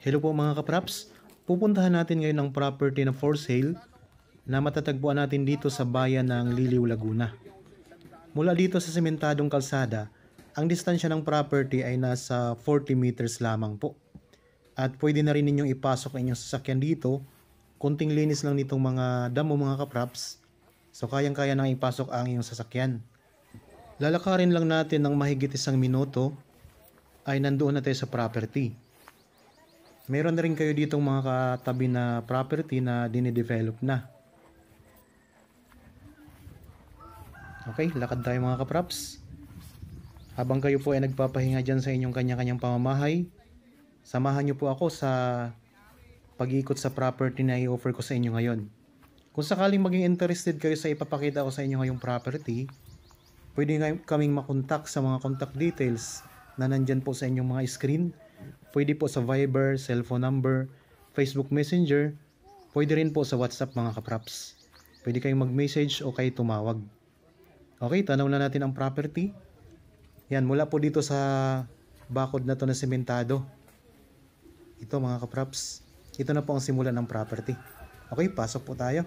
Hello po mga kapraps, pupuntahan natin ngayon ang property na for sale na matatagpuan natin dito sa bayan ng Liliw, Laguna. Mula dito sa sementadong kalsada, ang distansya ng property ay nasa 40 meters lamang po. At pwede na rin ninyong ipasok ang inyong sasakyan dito, kunting linis lang nitong mga damo mga kapraps, so kayang-kaya nang ipasok ang inyong sasakyan. Lalakarin lang natin ng mahigit 1 minuto ay nandoon na tayo sa property. Meron na rin kayo ditong mga katabi na property na dinidevelop na. Okay, lakad tayo mga kapraps. Habang kayo po ay nagpapahinga dyan sa inyong kanya-kanyang pamamahay, samahan nyo po ako sa pag-iikot sa property na i-offer ko sa inyo ngayon. Kung sakaling maging interested kayo sa ipapakita ko sa inyo ngayong property, pwede kaming makontak sa mga contact details na nandyan po sa inyong mga screen. Pwede po sa Viber, cellphone number, Facebook Messenger, pwede rin po sa WhatsApp mga kapraps. Pwede kayong mag-message o kayo tumawag. Okay, tanaw na natin ang property. Yan, mula po dito sa bakod na to na sementado. Ito mga kapraps, ito na po ang simula ng property. Okay, pasok po tayo.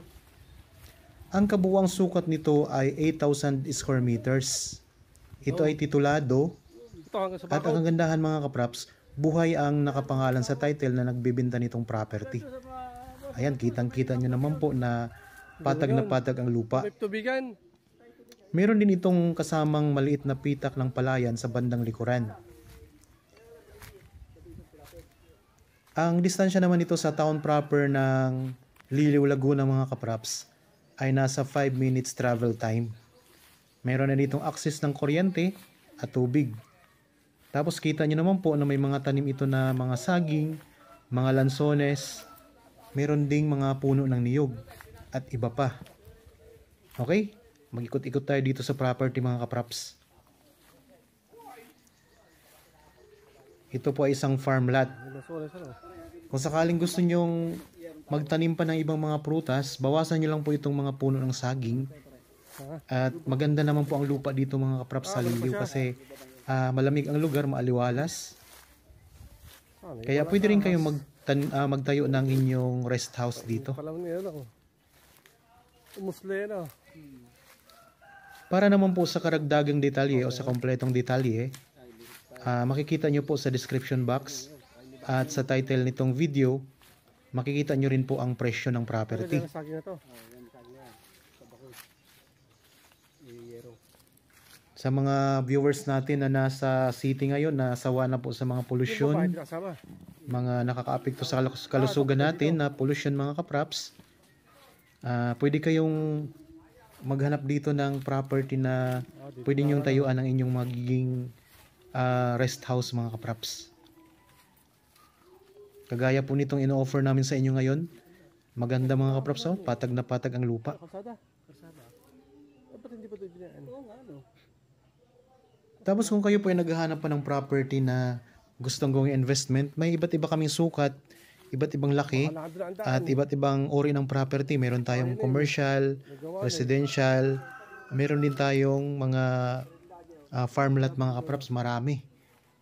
Ang kabuuang sukat nito ay 8,000 square meters. Ito ay titulado. At ang kagandahan mga kapraps, buhay ang nakapangalan sa title na nagbebenta nitong property. Ayan, kitang-kita nyo naman po na patag ang lupa. Meron din itong kasamang maliit na pitak ng palayan sa bandang likuran. Ang distansya naman ito sa town proper ng Liliw, Laguna mga kapraps ay nasa 5 minutes travel time. Meron na ditong access ng kuryente at tubig. Tapos kita nyo naman po na may mga tanim ito na mga saging, mga lansones, meron ding mga puno ng niyog at iba pa. Okay, mag-ikot-ikot tayo dito sa property mga kapraps. Ito po ay isang farm lot. Kung sakaling gusto nyong magtanim pa ng ibang mga prutas, bawasan nyo lang po itong mga puno ng saging. At maganda naman po ang lupa dito mga kapraps sa Liliw kasi malamig ang lugar, maaliwalas. Kaya pwede rin kayong magtayo ng inyong rest house dito. Para naman po sa karagdagang detalye o sa kompletong detalye, makikita nyo po sa description box at sa title nitong video, makikita nyo rin po ang presyo ng property. Sa mga viewers natin na nasa city ngayon, nasawa na po sa mga pollution, mga nakakaapekto sa kalusugan natin na pollution mga kapraps, pwede kayong maghanap dito ng property na pwede nyong tayuan ang inyong magiging rest house mga kapraps. Kagaya po nitong ino-offer namin sa inyo ngayon, maganda mga kapraps, patag na patag ang lupa. Tapos kung kayo po ay naghahanap pa ng property na gustong gawing investment, may iba't iba kaming sukat, iba't ibang laki, at iba't ibang uri ng property. Meron tayong commercial, residential, meron din tayong mga farm lot mga kapraps, marami.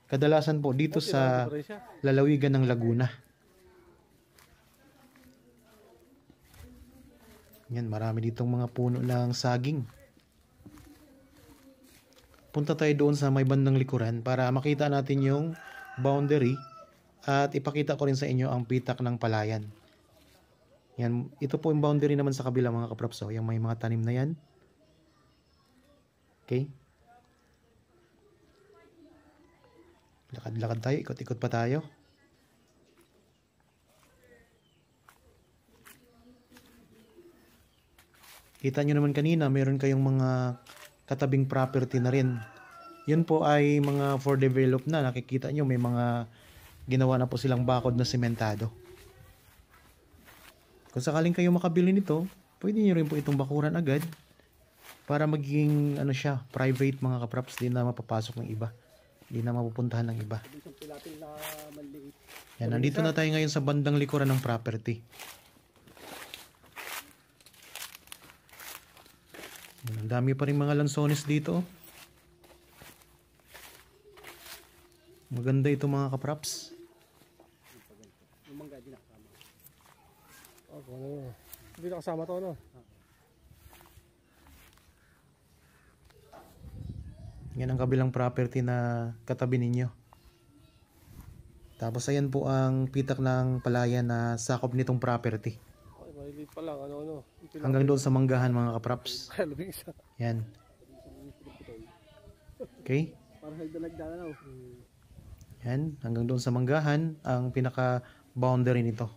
Kadalasan po dito sa lalawigan ng Laguna. Yan, marami ditong mga puno ng saging. Punta tayo doon sa may bandang likuran para makita natin yung boundary at ipakita ko rin sa inyo ang pitak ng palayan. Yan, ito po yung boundary naman sa kabila mga kapraps. Yung may mga tanim na yan. Okay. Lakad-lakad tayo, ikot-ikot pa tayo. Kita nyo naman kanina, meron kayong mga katabing property na rin. Yun po ay mga for develop na. Nakikita nyo may mga ginawa na po silang bakod na sementado. Kung sakaling kayo makabili nito, pwede nyo rin po itong bakuran agad para magiging ano siya, private mga kapraps. Di na mapapasok ng iba, di na mapupuntahan ng iba. Yan, nandito na tayo ngayon sa bandang likuran ng property. Ang dami pa rin mga lansones dito. Maganda ito mga kapraps. Oh, ano, hindi nakasama to, ano? Yan ang kabilang property na katabi ninyo. Tapos ayan po ang pitak ng palayan na sakop nitong property. Ay, malilit pa lang, ano. Hanggang doon sa manggahan mga kapraps. Labing isa. Yan. Okay? Parang nagdala na. Yan. Hanggang doon sa manggahan ang pinaka boundary nito.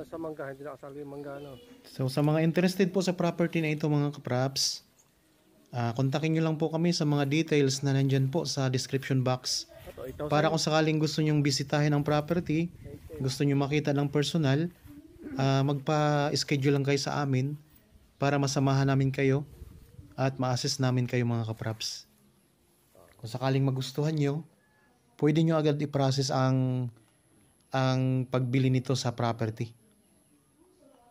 Sa mangga, hindi nakasali yung mangga, no? So sa mga interested po sa property na ito mga kapraps, kontakin nyo lang po kami sa mga details na nandyan po sa description box. Para kung sakaling gusto nyong bisitahin ang property, gusto nyo makita ng personal, magpa-schedule lang kayo sa amin para masamahan namin kayo at ma-assist namin kayo mga kapraps. Kung sakaling magustuhan nyo, pwede nyo agad i-process ang pagbili nito sa property.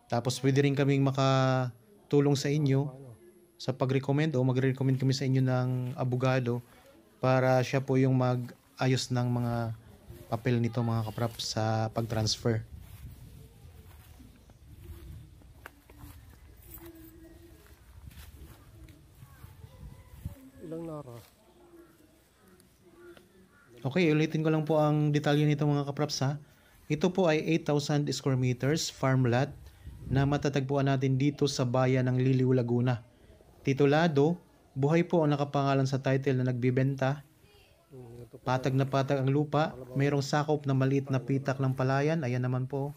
Tapos pwede rin kaming makatulong sa inyo sa pag-recommend o magre-recommend kami sa inyo ng abogado para siya po yung mag-ayos ng mga papel nito mga kaprap sa pag-transfer. Ilang nara? Okay, ulitin ko lang po ang detalye nito mga kapraps ha. Ito po ay 8,000 square meters farm lot na matatagpuan natin dito sa bayan ng Liliw, Laguna. Titulado, buhay po ang nakapangalan sa title na nagbibenta. Patag na patag ang lupa. Mayroong sakop na maliit na pitak ng palayan. Ayan naman po.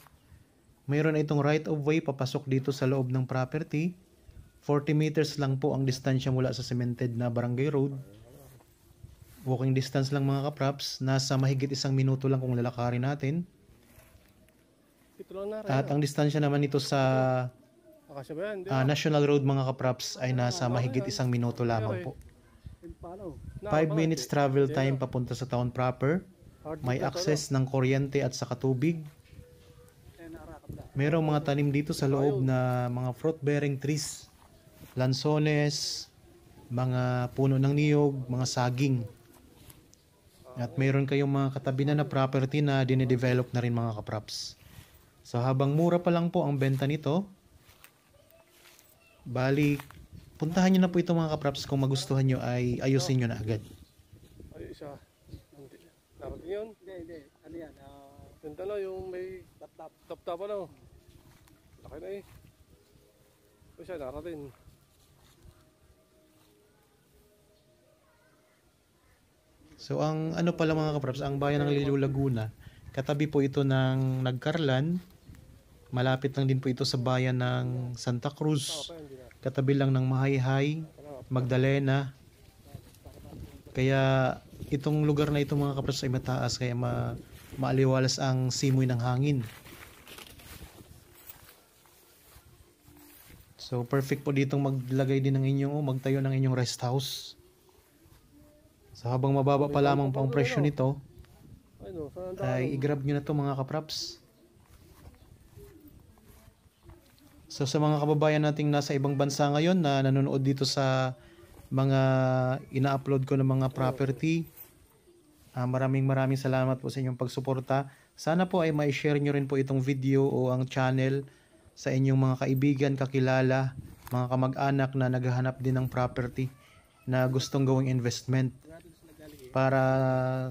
Mayroon na itong right of way papasok dito sa loob ng property. 40 meters lang po ang distansya mula sa cemented na barangay road. Walking distance lang mga kapraps. Nasa mahigit 1 minuto lang kung lalakarin natin. At ang distansya naman nito sa National Road mga kapraps ay nasa mahigit 1 minuto lamang po. 5 minutes travel time papunta sa town proper. May access ng kuryente at saka tubig. Merong mga tanim dito sa loob na mga fruit bearing trees, lansones, mga puno ng niyog, mga saging. At meron kayong mga katabi na property na dinedevelop na rin mga kapraps. So habang mura pa lang po ang benta nito, bali, puntahan nyo na po ito mga kapraps. Kung magustuhan nyo ay ayusin nyo na agad. Ay, isa. Narating yun? Hindi. Ano yan? Yung tanong, yung may tap-tap ano. Laki na eh. O siya, narating. So ang ano pala mga kapraps, ang bayan ng Liliw, Laguna, katabi po ito ng Nagcarlan. Malapit lang din po ito sa bayan ng Santa Cruz. Katabi lang ng Mahayhay, Magdalena. Kaya itong lugar na ito mga kapraps ay mataas kaya maaliwalas ang simoy ng hangin. So perfect po ditong maglagay din ng inyong magtayo ng inyong rest house. So habang mababa pa lamang po ang presyo nito, ay i-grab nyo na to mga kapraps. So sa mga kababayan nating nasa ibang bansa ngayon na nanonood dito sa mga ina-upload ko ng mga property, maraming salamat po sa inyong pagsuporta. Sana po ay ma-share nyo rin po itong video o ang channel sa inyong mga kaibigan, kakilala, mga kamag-anak na naghahanap din ng property na gustong gawing investment. Para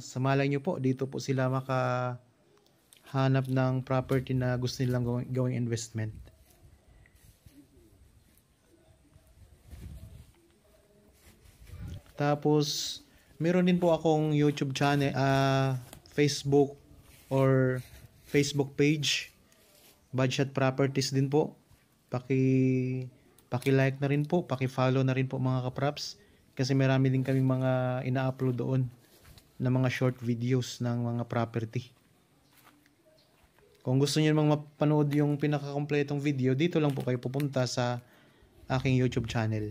sa malay nyo po, dito po sila makahanap ng property na gusto nilang gawing investment. Tapos, meron din po akong YouTube channel, Facebook or Facebook page. Budget Properties din po. Paki-like na rin po, paki-follow na rin po mga kapraps. Kasi marami din kaming mga ina-upload doon na mga short videos ng mga property. Kung gusto niyo namang mapanood yung pinakakompletong video, dito lang po kayo pupunta sa aking YouTube channel.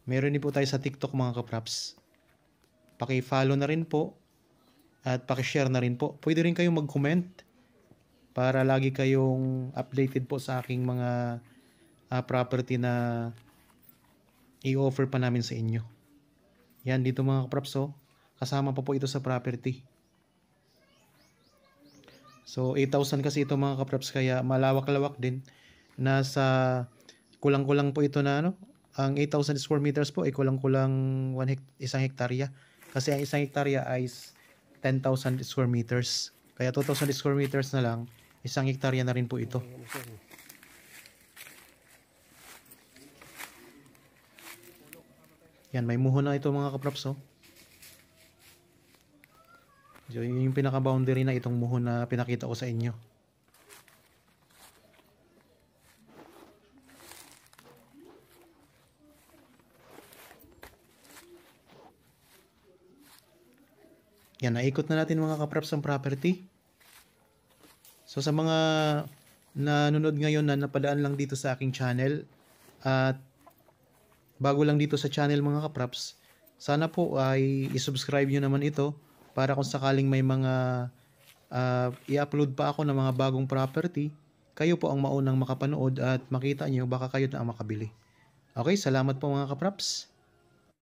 Meron din po tayo sa TikTok mga kapraps. Paki-follow na rin po at paki-share na rin po. Pwede rin kayong mag-comment para lagi kayong updated po sa aking mga property na i-offer pa namin sa inyo. Yan, dito mga kapraps, oh. Kasama pa po ito sa property. So 8,000 kasi ito mga kapraps, kaya malawak-lawak din. Nasa kulang-kulang po ito na ang 8,000 square meters po ay kulang-kulang 1 hektarya. Kasi ang 1 hektarya ay 10,000 square meters. Kaya 2,000 square meters na lang, 1 hektarya na rin po ito. Yan, may muho na ito mga kapraps, oh. So, yun yung pinaka-boundary na itong muho na pinakita ko sa inyo. Yan, naikot na natin mga kapraps ang property. So sa mga nanonood ngayon na napadaan lang dito sa aking channel at bago lang dito sa channel mga kapraps, sana po ay isubscribe nyo naman ito para kung sakaling may mga i-upload pa ako ng mga bagong property, kayo po ang maunang makapanood at makita nyo, baka kayo na ang makabili. Okay, salamat po mga kapraps.